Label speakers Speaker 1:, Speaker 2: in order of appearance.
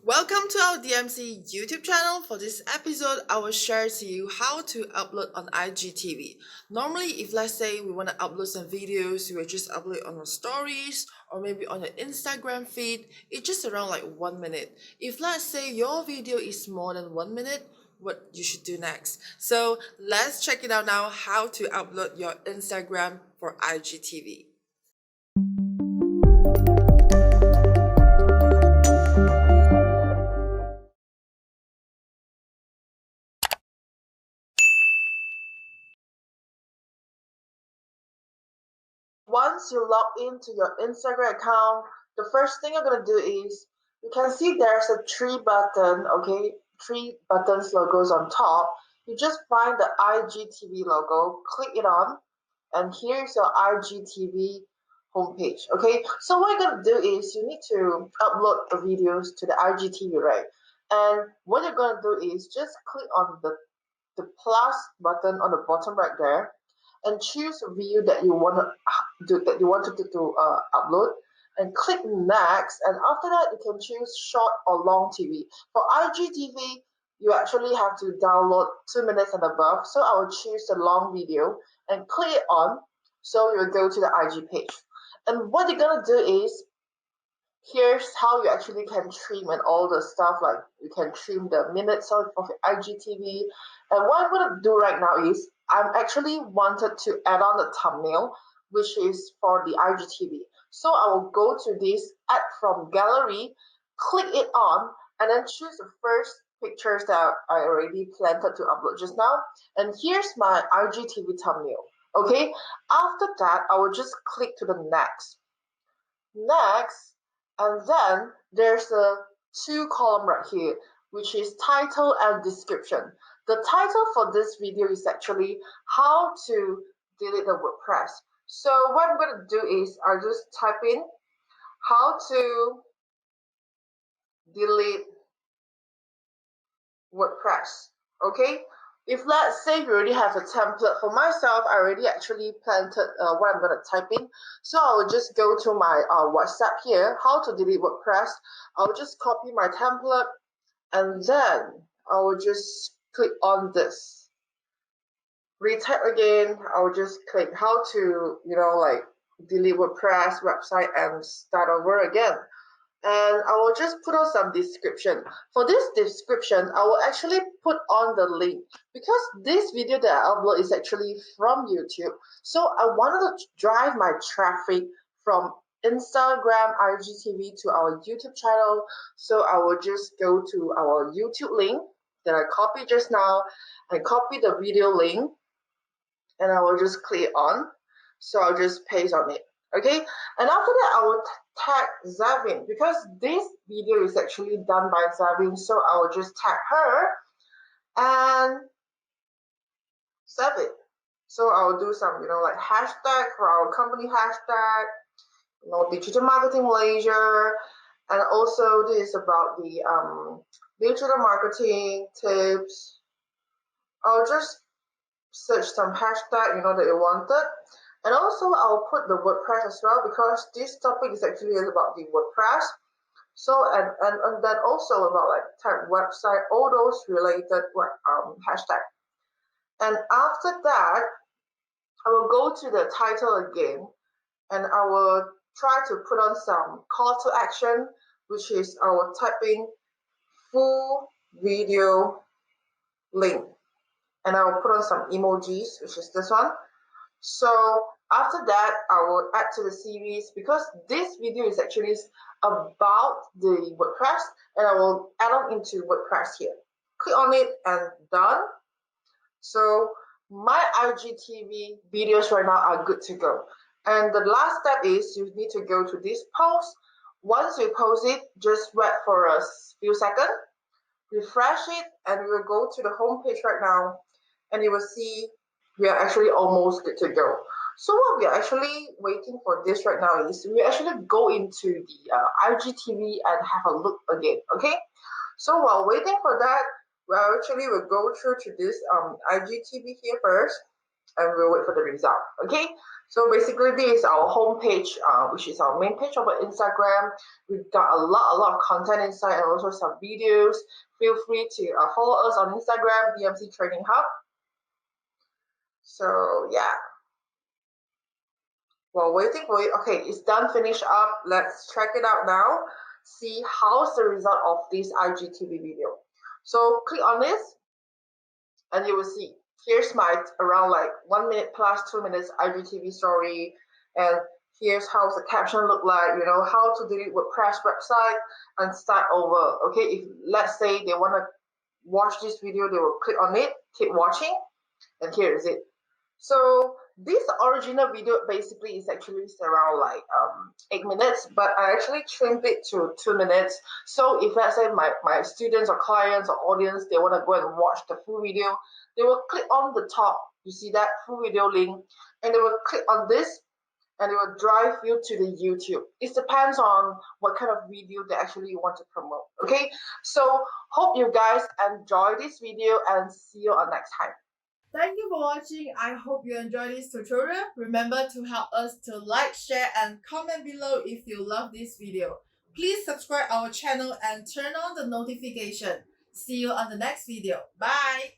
Speaker 1: Welcome to our DMC YouTube channel. For this episode, I will share to you how to upload on IGTV. Normally, if let's say we want to upload some videos, we will just upload on our stories or maybe on your Instagram feed. It's just around like 1 minute. If let's say your video is more than 1 minute, what you should do next. So let's check it out now how to upload your Instagram for IGTV. Once you log into your Instagram account, the first thing you're gonna do is you can see there's a three button, okay, three buttons logos on top. You just find the IGTV logo, click it on, and here's your IGTV homepage. Okay, so what you're gonna do is you need to upload the videos to the IGTV, right? And what you're gonna do is just click on the plus button on the bottom right there and choose a video that you want to upload and click next, and after that you can choose short or long TV. For IGTV you actually have to download 2 minutes and above, so I will choose the long video and click it on, so you will go to the IG page. And what you're gonna do is here's how you actually can trim and all the stuff, like you can trim the minutes of IGTV. And what I'm going to do right now is I'm actually wanted to add on the thumbnail, which is for the IGTV. So I will go to this add from gallery, click it on, and then choose the first pictures that I already planned to upload just now. And here's my IGTV thumbnail. Okay, after that I will just click to the next, and then there's a two column right here, which is title and description. The title for this video is actually how to delete the WordPress. So what I'm going to do is I just type in how to delete WordPress. Okay, if let's say you already have a template, for myself I already actually planted what I'm going to type in, so I will just go to my WhatsApp here, how to delete WordPress. I'll just copy my template and then I will just click on this retype again. I will just click how to like delete WordPress website and start over again. And I will just put on some description. For this description, I will actually put on the link because this video that I upload is actually from YouTube. So I wanted to drive my traffic from Instagram IGTV to our YouTube channel. So I will just go to our YouTube link that I copied just now and copy the video link, and I will just click on. So I'll just paste on it. Okay, and after that I will tag Zavin because this video is actually done by Zavin, so I will just tag her and save it. So I will do some like hashtag for our company hashtag, digital marketing Malaysia, and also this is about the digital marketing tips. I'll just search some hashtag that you wanted. And also I'll put the WordPress as well because this topic is actually about the WordPress. So and then also about like type website, all those related hashtag. And after that, I will go to the title again and I will try to put on some call to action, which is I will type in full video link. And I will put on some emojis, which is this one. So after that, I will add to the series because this video is actually about the WordPress, and I will add on into WordPress here. Click on it and done. So my IGTV videos right now are good to go. And the last step is you need to go to this post. Once you post it, just wait for a few seconds, refresh it, and we will go to the home page right now, and you will see we are actually almost good to go. So what we are actually waiting for this right now is we actually go into the IGTV and have a look again. Okay, so while waiting for that, we actually will go through to this IGTV here first, and we'll wait for the result. Okay, So basically, this is our home page, which is our main page of our Instagram. We've got a lot of content inside and also some videos. Feel free to follow us on Instagram, DMC Training Hub. So yeah, while waiting for it, okay, it's done, finish up. Let's check it out now. See how's the result of this IGTV video. So click on this and you will see here's my around like 1 minute plus 2 minutes IGTV story, and here's how the caption look like, you know, how to delete WordPress website and start over. Okay, if let's say they want to watch this video, they will click on it, keep watching, and here is it. So this original video basically is actually around like 8 minutes, but I actually trimmed it to 2 minutes. So if let's say my students or clients or audience, they want to go and watch the full video, they will click on the top, you see that full video link, and they will click on this and it will drive you to the YouTube. It depends on what kind of video they actually want to promote. Okay, so hope you guys enjoy this video and see you on next time.
Speaker 2: Thank you for watching. I hope you enjoyed this tutorial. Remember to help us to like, share, and comment below if you love this video. Please subscribe our channel and turn on the notification. See you on the next video. Bye!